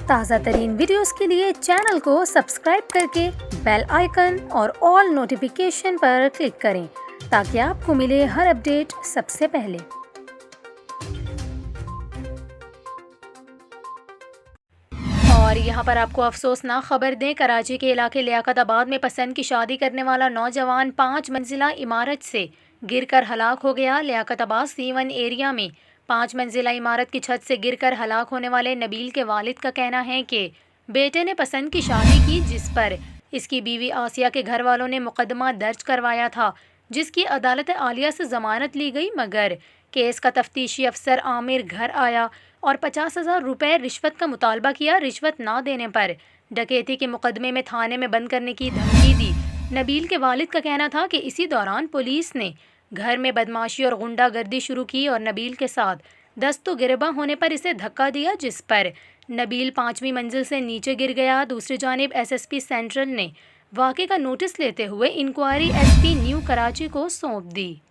ताज़ा तरीन वीडियोस के लिए चैनल को सब्सक्राइब करके बेल आइकन और ऑल नोटिफिकेशन पर क्लिक करें ताकि आपको मिले हर अपडेट सबसे पहले। और यहाँ पर आपको अफसोसनाक खबर दें, कराची के इलाके लियाकताबाद में पसंद की शादी करने वाला नौजवान 5 मंजिला इमारत से गिरकर हलाक हो गया। लियाकताबाद C1 एरिया में 5 मंजिला इमारत की छत से गिरकर हलाक होने वाले नबील के वालिद का कहना है कि बेटे ने पसंद की शादी की, जिस पर इसकी बीवी आसिया के घर वालों ने मुकदमा दर्ज करवाया था, जिसकी अदालत आलिया से ज़मानत ली गई। मगर केस का तफ्तीशी अफसर आमिर घर आया और 50,000 रुपये रिश्वत का मुतालबा किया। रिश्वत ना देने पर डकैती के मुकदमे में थाने में बंद करने की धमकी दी। नबील के वालिद का कहना था कि इसी दौरान पुलिस ने घर में बदमाशी और गुंडागर्दी शुरू की और नबील के साथ दस्तो गिरबा होने पर इसे धक्का दिया, जिस पर नबील 5वीं मंजिल से नीचे गिर गया। दूसरी जानिब SSP सेंट्रल ने वाक़े का नोटिस लेते हुए इंक्वायरी SP न्यू कराची को सौंप दी।